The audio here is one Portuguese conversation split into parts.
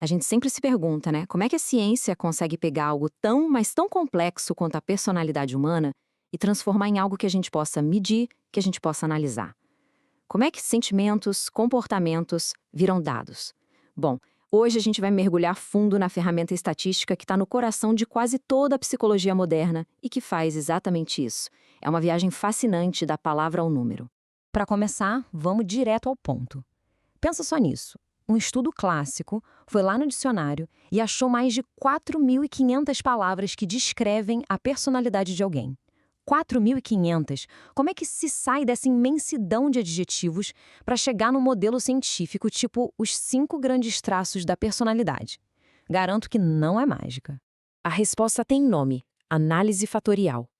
A gente sempre se pergunta, né? Como é que a ciência consegue pegar algo tão, mas tão complexo quanto a personalidade humana e transformar em algo que a gente possa medir, que a gente possa analisar? Como é que sentimentos, comportamentos viram dados? Bom, hoje a gente vai mergulhar fundo na ferramenta estatística que está no coração de quase toda a psicologia moderna e que faz exatamente isso. É uma viagem fascinante da palavra ao número. Para começar, vamos direto ao ponto. Pensa só nisso. Um estudo clássico foi lá no dicionário e achou mais de 4.500 palavras que descrevem a personalidade de alguém. 4.500? Como é que se sai dessa imensidão de adjetivos para chegar num modelo científico tipo os 5 grandes traços da personalidade? Garanto que não é mágica. A resposta tem nome: análise fatorial.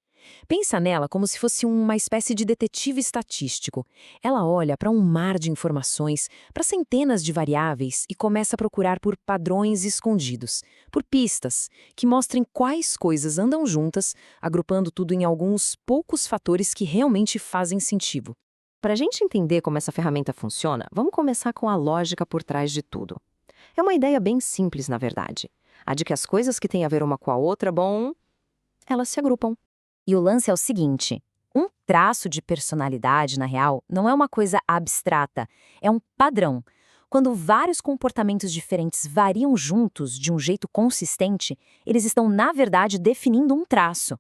Pensa nela como se fosse uma espécie de detetive estatístico. Ela olha para um mar de informações, para centenas de variáveis e começa a procurar por padrões escondidos, por pistas, que mostrem quais coisas andam juntas, agrupando tudo em alguns poucos fatores que realmente fazem sentido. Para a gente entender como essa ferramenta funciona, vamos começar com a lógica por trás de tudo. É uma ideia bem simples, na verdade. A de que as coisas que têm a ver uma com a outra, bom, elas se agrupam. E o lance é o seguinte: um traço de personalidade, na real, não é uma coisa abstrata, é um padrão. Quando vários comportamentos diferentes variam juntos de um jeito consistente, eles estão, na verdade, definindo um traço.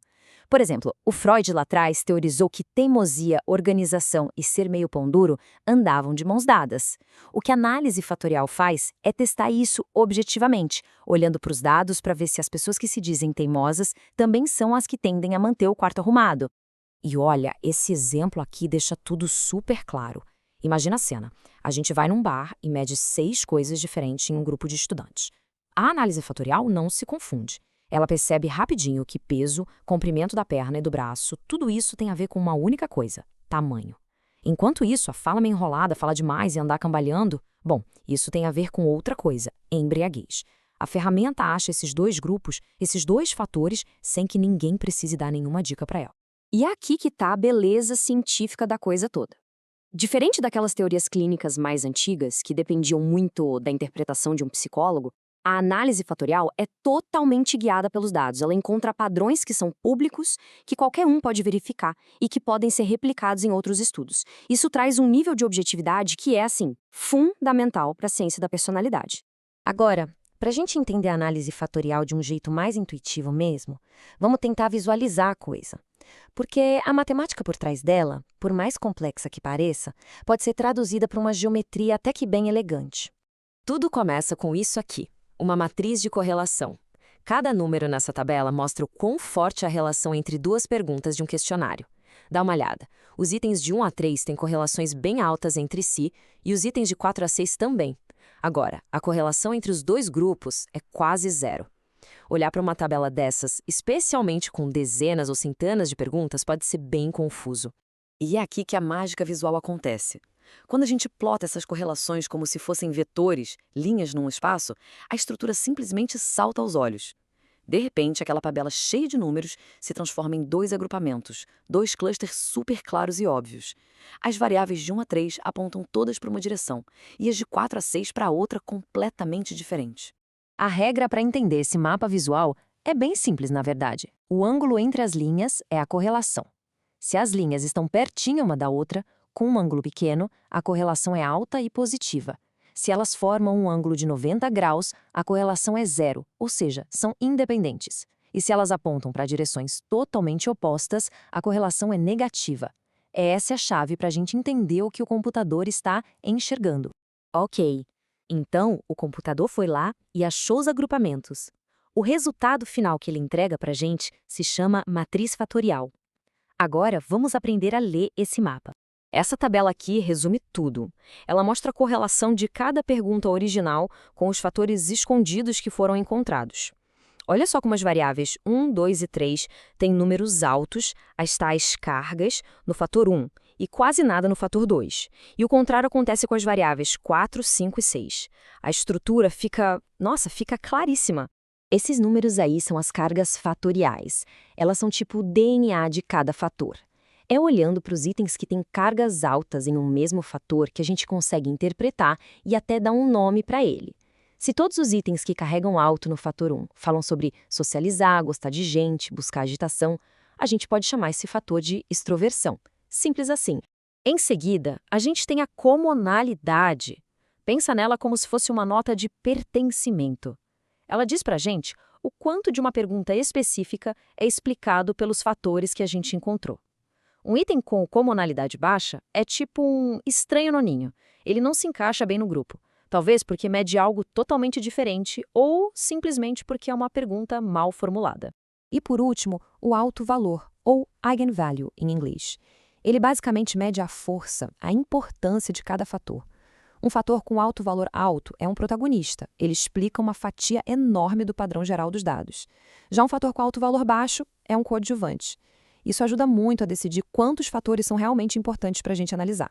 Por exemplo, o Freud lá atrás teorizou que teimosia, organização e ser meio pão duro andavam de mãos dadas. O que a análise fatorial faz é testar isso objetivamente, olhando para os dados para ver se as pessoas que se dizem teimosas também são as que tendem a manter o quarto arrumado. E olha, esse exemplo aqui deixa tudo super claro. Imagina a cena. A gente vai num bar e mede 6 coisas diferentes em um grupo de estudantes. A análise fatorial não se confunde. Ela percebe rapidinho que peso, comprimento da perna e do braço, tudo isso tem a ver com uma única coisa: tamanho. Enquanto isso, a fala meio enrolada, fala demais e andar cambaleando, bom, isso tem a ver com outra coisa: embriaguez. A ferramenta acha esses dois grupos, esses dois fatores, sem que ninguém precise dar nenhuma dica para ela. E é aqui que está a beleza científica da coisa toda. Diferente daquelas teorias clínicas mais antigas, que dependiam muito da interpretação de um psicólogo, a análise fatorial é totalmente guiada pelos dados. Ela encontra padrões que são públicos, que qualquer um pode verificar e que podem ser replicados em outros estudos. Isso traz um nível de objetividade que é, assim, fundamental para a ciência da personalidade. Agora, para a gente entender a análise fatorial de um jeito mais intuitivo mesmo, vamos tentar visualizar a coisa. Porque a matemática por trás dela, por mais complexa que pareça, pode ser traduzida para uma geometria até que bem elegante. Tudo começa com isso aqui, uma matriz de correlação. Cada número nessa tabela mostra o quão forte é a relação entre duas perguntas de um questionário. Dá uma olhada. Os itens de 1 a 3 têm correlações bem altas entre si e os itens de 4 a 6 também. Agora, a correlação entre os dois grupos é quase zero. Olhar para uma tabela dessas, especialmente com dezenas ou centenas de perguntas, pode ser bem confuso. E é aqui que a mágica visual acontece. Quando a gente plota essas correlações como se fossem vetores, linhas num espaço, a estrutura simplesmente salta aos olhos. De repente, aquela tabela cheia de números se transforma em dois agrupamentos, dois clusters super claros e óbvios. As variáveis de 1 a 3 apontam todas para uma direção, e as de 4 a 6 para outra completamente diferente. A regra para entender esse mapa visual é bem simples, na verdade. O ângulo entre as linhas é a correlação. Se as linhas estão pertinho uma da outra, com um ângulo pequeno, a correlação é alta e positiva. Se elas formam um ângulo de 90 graus, a correlação é zero, ou seja, são independentes. E se elas apontam para direções totalmente opostas, a correlação é negativa. Essa é a chave para a gente entender o que o computador está enxergando. Ok, então o computador foi lá e achou os agrupamentos. O resultado final que ele entrega para a gente se chama matriz fatorial. Agora vamos aprender a ler esse mapa. Essa tabela aqui resume tudo. Ela mostra a correlação de cada pergunta original com os fatores escondidos que foram encontrados. Olha só como as variáveis 1, 2 e 3 têm números altos, as tais cargas, no fator 1, e quase nada no fator 2. E o contrário acontece com as variáveis 4, 5 e 6. A estrutura fica claríssima. Esses números aí são as cargas fatoriais. Elas são tipo o DNA de cada fator. É olhando para os itens que têm cargas altas em um mesmo fator que a gente consegue interpretar e até dar um nome para ele. Se todos os itens que carregam alto no fator 1 falam sobre socializar, gostar de gente, buscar agitação, a gente pode chamar esse fator de extroversão. Simples assim. Em seguida, a gente tem a comunalidade. Pensa nela como se fosse uma nota de pertencimento. Ela diz pra gente o quanto de uma pergunta específica é explicado pelos fatores que a gente encontrou. Um item com comunalidade baixa é tipo um estranho no ninho. Ele não se encaixa bem no grupo. Talvez porque mede algo totalmente diferente ou simplesmente porque é uma pergunta mal formulada. E por último, o alto valor, ou eigenvalue em inglês. Ele basicamente mede a força, a importância de cada fator. Um fator com alto valor alto é um protagonista. Ele explica uma fatia enorme do padrão geral dos dados. Já um fator com alto valor baixo é um coadjuvante. Isso ajuda muito a decidir quantos fatores são realmente importantes para a gente analisar.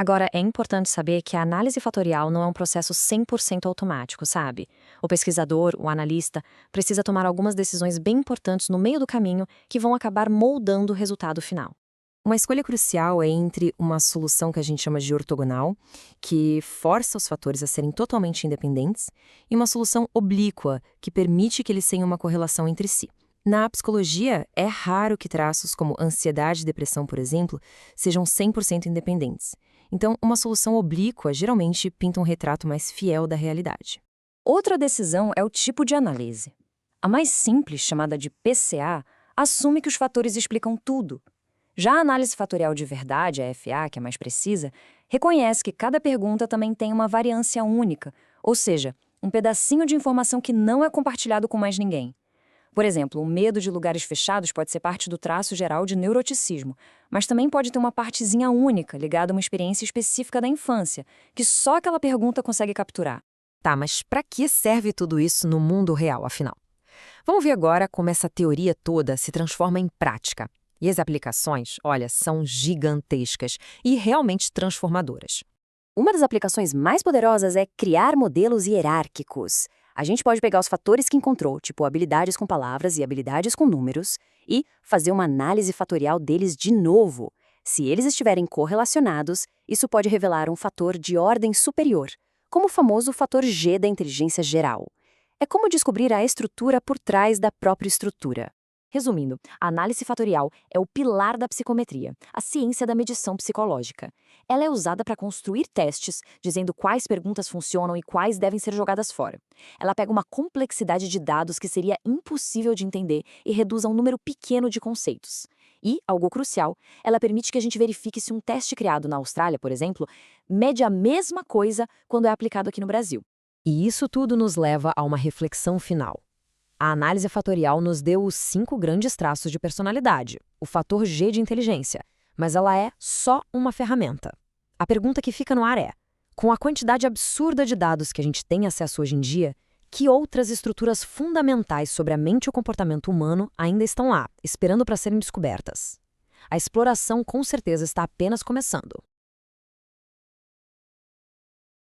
Agora, é importante saber que a análise fatorial não é um processo 100% automático, sabe? O pesquisador, o analista, precisa tomar algumas decisões bem importantes no meio do caminho que vão acabar moldando o resultado final. Uma escolha crucial é entre uma solução que a gente chama de ortogonal, que força os fatores a serem totalmente independentes, e uma solução oblíqua, que permite que eles tenham uma correlação entre si. Na psicologia, é raro que traços como ansiedade e depressão, por exemplo, sejam 100% independentes. Então, uma solução oblíqua geralmente pinta um retrato mais fiel da realidade. Outra decisão é o tipo de análise. A mais simples, chamada de PCA, assume que os fatores explicam tudo. Já a análise fatorial de verdade, a FA, que é mais precisa, reconhece que cada pergunta também tem uma variância única, ou seja, um pedacinho de informação que não é compartilhado com mais ninguém. Por exemplo, o medo de lugares fechados pode ser parte do traço geral de neuroticismo, mas também pode ter uma partezinha única ligada a uma experiência específica da infância, que só aquela pergunta consegue capturar. Tá, mas para que serve tudo isso no mundo real, afinal? Vamos ver agora como essa teoria toda se transforma em prática. E as aplicações, olha, são gigantescas e realmente transformadoras. Uma das aplicações mais poderosas é criar modelos hierárquicos. A gente pode pegar os fatores que encontrou, tipo habilidades com palavras e habilidades com números, e fazer uma análise fatorial deles de novo. Se eles estiverem correlacionados, isso pode revelar um fator de ordem superior, como o famoso fator G da inteligência geral. É como descobrir a estrutura por trás da própria estrutura. Resumindo, a análise fatorial é o pilar da psicometria, a ciência da medição psicológica. Ela é usada para construir testes, dizendo quais perguntas funcionam e quais devem ser jogadas fora. Ela pega uma complexidade de dados que seria impossível de entender e reduz a um número pequeno de conceitos. E, algo crucial, ela permite que a gente verifique se um teste criado na Austrália, por exemplo, mede a mesma coisa quando é aplicado aqui no Brasil. E isso tudo nos leva a uma reflexão final. A análise fatorial nos deu os 5 grandes traços de personalidade, o fator G de inteligência, mas ela é só uma ferramenta. A pergunta que fica no ar é, com a quantidade absurda de dados que a gente tem acesso hoje em dia, que outras estruturas fundamentais sobre a mente e o comportamento humano ainda estão lá, esperando para serem descobertas? A exploração com certeza está apenas começando.